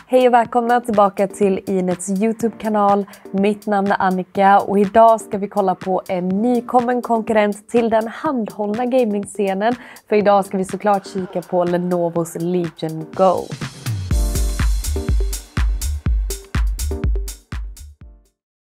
Hej och välkomna tillbaka till Inets YouTube-kanal. Mitt namn är Annika och idag ska vi kolla på en nykommen konkurrent till den handhållna gaming-scenen. För idag ska vi såklart kika på Lenovos Legion Go.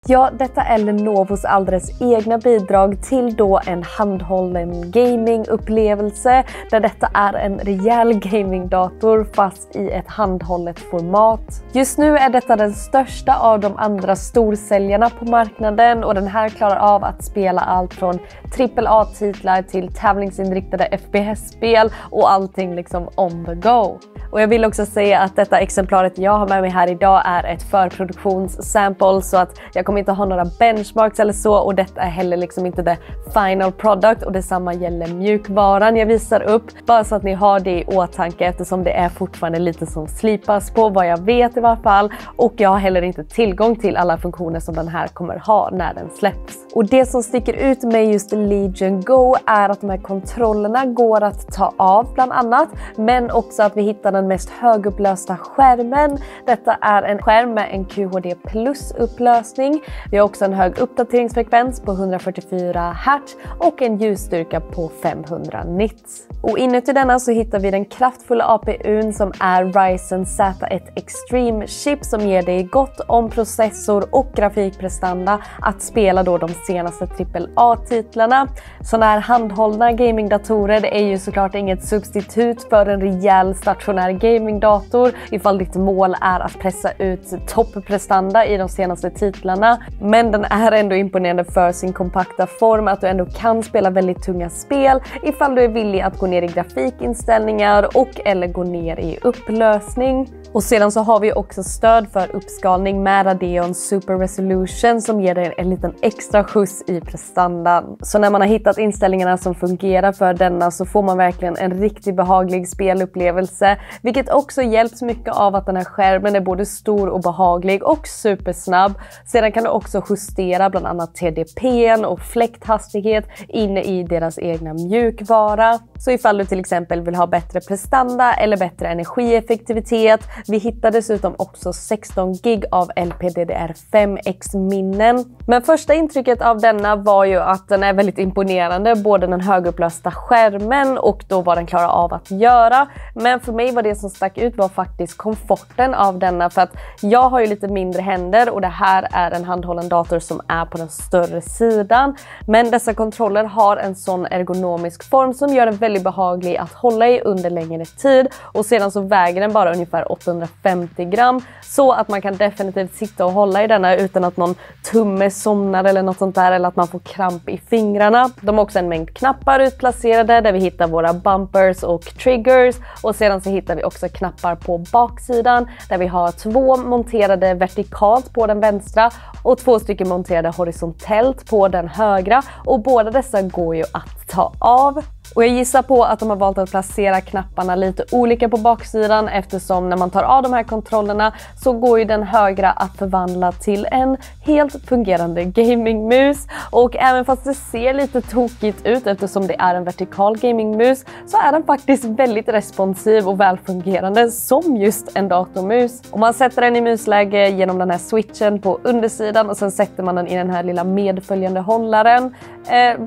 Ja, detta är Lenovos alldeles egna bidrag till då en handhållen gaming-upplevelse där detta är en rejäl gamingdator fast i ett handhållet format. Just nu är detta den största av de andra storsäljarna på marknaden och den här klarar av att spela allt från AAA-titlar till tävlingsinriktade FPS-spel och allting liksom on the go. Och jag vill också säga att detta exemplaret jag har med mig här idag är ett förproduktionssample så att jag kommer inte ha några benchmarks eller så och detta är heller liksom inte the final product och detsamma gäller mjukvaran jag visar upp. Bara så att ni har det i åtanke eftersom det är fortfarande lite som slipas på vad jag vet i varje fall och jag har heller inte tillgång till alla funktioner som den här kommer ha när den släpps. Och det som sticker ut med just Legion Go är att de här kontrollerna går att ta av bland annat men också att vi hittar den mest högupplösta skärmen. Detta är en skärm med en QHD plus upplösning. Vi har också en hög uppdateringsfrekvens på 144 Hz och en ljusstyrka på 500 nits. Och inuti denna så hittar vi den kraftfulla APUn som är Ryzen Z1 Extreme chip som ger dig gott om processor och grafikprestanda att spela då de senaste AAA-titlarna. Sådana här handhållna gamingdatorer är ju såklart inget substitut för en rejäl stationär gamingdator ifall ditt mål är att pressa ut toppprestanda i de senaste titlarna. Men den är ändå imponerande för sin kompakta form att du ändå kan spela väldigt tunga spel ifall du är villig att gå ner i grafikinställningar och eller gå ner i upplösning. Och sedan så har vi också stöd för uppskalning med Radeon Super Resolution som ger dig en liten extra skjuts i prestandan. Så när man har hittat inställningarna som fungerar för denna så får man verkligen en riktigt behaglig spelupplevelse. Vilket också hjälps mycket av att den här skärmen är både stor och behaglig och supersnabb. Sedan kan du också justera bland annat TDP:n och fläkthastighet inne i deras egna mjukvara. Så ifall du till exempel vill ha bättre prestanda eller bättre energieffektivitet. Vi hittar dessutom också 16 GB av LPDDR5X minnen. Men första intrycket av denna var ju att den är väldigt imponerande. Både den högupplösta skärmen och då vad den klarar av att göra. Men för mig var det som stack ut var faktiskt komforten av denna. För att jag har ju lite mindre händer och det här är en handhållen dator som är på den större sidan. Men dessa kontroller har en sån ergonomisk form som gör den väldigt behaglig att hålla i under längre tid. Och sedan så väger den bara ungefär 850 gram. Så att man kan definitivt sitta och hålla i denna utan att någon tumme somnar eller något sånt där. Eller att man får kramp i fingrarna. De har också en mängd knappar utplacerade där vi hittar våra bumpers och triggers. Och sedan så hittar vi också knappar på baksidan. Där vi har 2 monterade vertikalt på den vänstra. Och 2 stycken monterade horisontellt på den högra. Och båda dessa går ju att ta av. Och jag gissar på att de har valt att placera knapparna lite olika på baksidan eftersom när man tar av de här kontrollerna så går ju den högra att förvandla till en helt fungerande gamingmus. Och även fast det ser lite tokigt ut eftersom det är en vertikal gamingmus så är den faktiskt väldigt responsiv och välfungerande som just en datormus. Och man sätter den i musläge genom den här switchen på undersidan och sen sätter man den i den här lilla medföljande hållaren.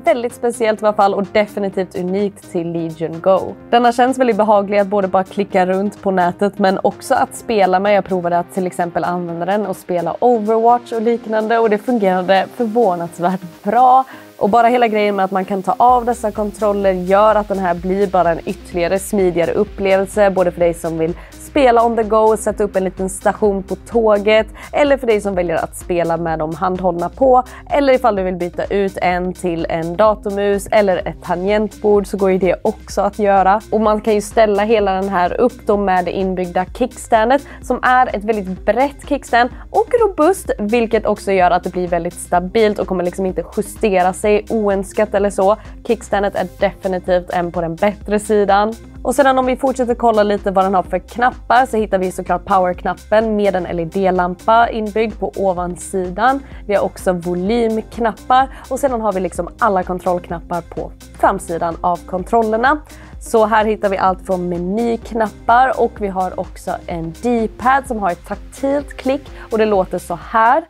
Väldigt speciellt i alla fall och definitivt unikt till Legion Go. Denna känns väldigt behaglig att både bara klicka runt på nätet men också att spela med. Jag provade att till exempel använda den och spela Overwatch och liknande och det fungerade förvånansvärt bra. Och bara hela grejen med att man kan ta av dessa kontroller gör att den här blir bara en ytterligare smidigare upplevelse både för dig som vill spela on the go och sätta upp en liten station på tåget eller för dig som väljer att spela med de handhållna på eller ifall du vill byta ut en till en datormus eller ett tangentbord så går ju det också att göra. Och man kan ju ställa hela den här upp då med det inbyggda kickstandet som är ett väldigt brett kickstand och robust vilket också gör att det blir väldigt stabilt och kommer liksom inte justera sig oönskat eller så. Kickstandet är definitivt en på den bättre sidan. Och sedan om vi fortsätter kolla lite vad den har för knappar så hittar vi såklart powerknappen med en LED-lampa inbyggd på ovansidan. Vi har också volymknappar och sedan har vi liksom alla kontrollknappar på framsidan av kontrollerna. Så här hittar vi allt från menyknappar och vi har också en D-pad som har ett taktilt klick och det låter så här.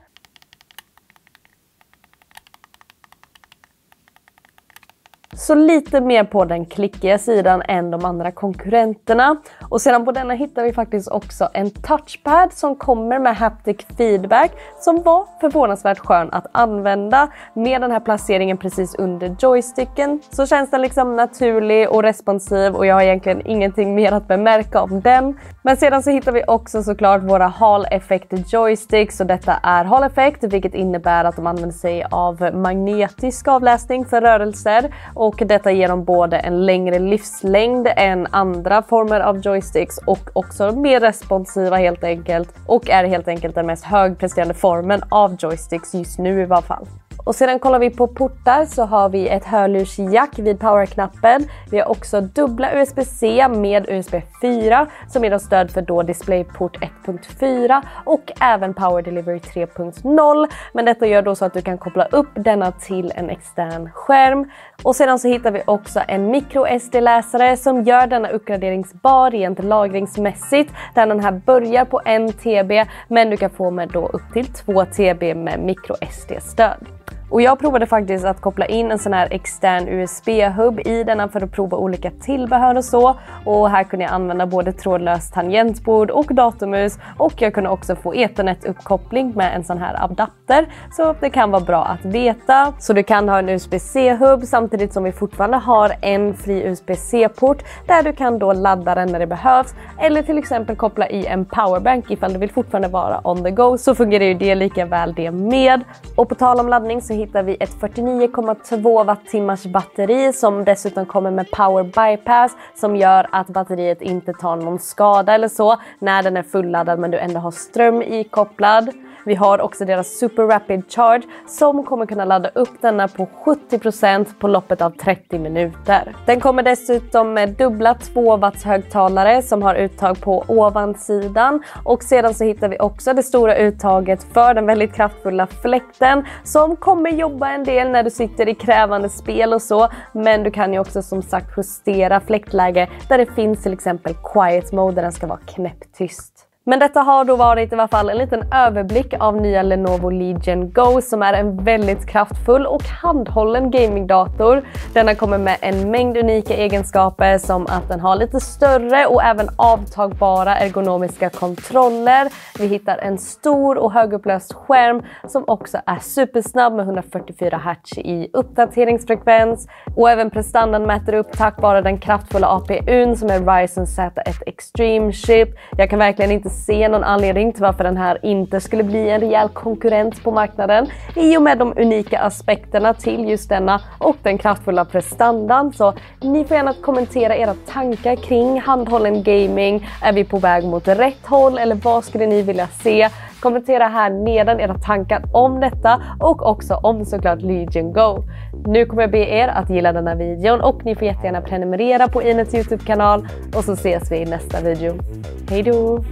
Så lite mer på den klickiga sidan än de andra konkurrenterna. Och sedan på denna hittar vi faktiskt också en touchpad som kommer med haptic feedback som var förvånansvärt skön att använda. Med den här placeringen precis under joysticken så känns den liksom naturlig och responsiv och jag har egentligen ingenting mer att bemärka om den. Men sedan så hittar vi också såklart våra Hall Effect joysticks och detta är Hall Effect vilket innebär att de använder sig av magnetisk avläsning för rörelser. Och detta ger dem både en längre livslängd än andra former av joysticks och också mer responsiva helt enkelt. Och är helt enkelt den mest högpresterande formen av joysticks just nu i varje fall. Och sedan kollar vi på portar så har vi ett hörlursjack vid powerknappen. Vi har också dubbla USB-C med USB 4 som ger oss stöd för då DisplayPort 1.4 och även Power Delivery 3.0. Men detta gör då så att du kan koppla upp denna till en extern skärm. Och sedan så hittar vi också en microSD-läsare som gör denna uppgraderingsbar rent lagringsmässigt. Där den här börjar på 1 TB men du kan få med då upp till 2 TB med microSD-stöd. Och jag provade faktiskt att koppla in en sån här extern USB-hub i denna för att prova olika tillbehör och så. Och här kunde jag använda både trådlöst tangentbord och datormus. Och jag kunde också få Ethernet-uppkoppling med en sån här adapter. Så det kan vara bra att veta. Så du kan ha en USB-C-hub samtidigt som vi fortfarande har en fri USB-C-port. Där du kan då ladda den när det behövs. Eller till exempel koppla i en powerbank ifall du vill fortfarande vara on the go. Så fungerar ju det lika väl det med. Och på tal om laddning så hittar vi ett 49,2 wattimmars batteri som dessutom kommer med power bypass som gör att batteriet inte tar någon skada eller så när den är fulladdad men du ändå har ström ikopplad. Vi har också deras Super Rapid Charge som kommer kunna ladda upp denna på 70% på loppet av 30 minuter. Den kommer dessutom med dubbla 2 watts högtalare som har uttag på ovansidan och sedan så hittar vi också det stora uttaget för den väldigt kraftfulla fläkten som kommer jobba en del när du sitter i krävande spel och så, men du kan ju också som sagt justera fläktläge där det finns till exempel Quiet Mode där den ska vara knäpptyst. Men detta har då varit i alla fall en liten överblick av nya Lenovo Legion Go som är en väldigt kraftfull och handhållen gamingdator. Denna kommer med en mängd unika egenskaper som att den har lite större och även avtagbara ergonomiska kontroller. Vi hittar en stor och högupplöst skärm som också är supersnabb med 144 Hz i uppdateringsfrekvens. Och även prestandan mäter upp tack vare den kraftfulla APUn som är Ryzen Z1 Extreme Chip. Jag kan verkligen inte se någon anledning till varför den här inte skulle bli en rejäl konkurrent på marknaden i och med de unika aspekterna till just denna och den kraftfulla prestandan. Så ni får gärna kommentera era tankar kring handhållen gaming. Är vi på väg mot rätt håll eller vad skulle ni vilja se? Kommentera här nedan era tankar om detta och också om såklart Legion Go. Nu kommer jag be er att gilla den här videon och ni får jättegärna prenumerera på Inets YouTube-kanal och så ses vi i nästa video. Hej då!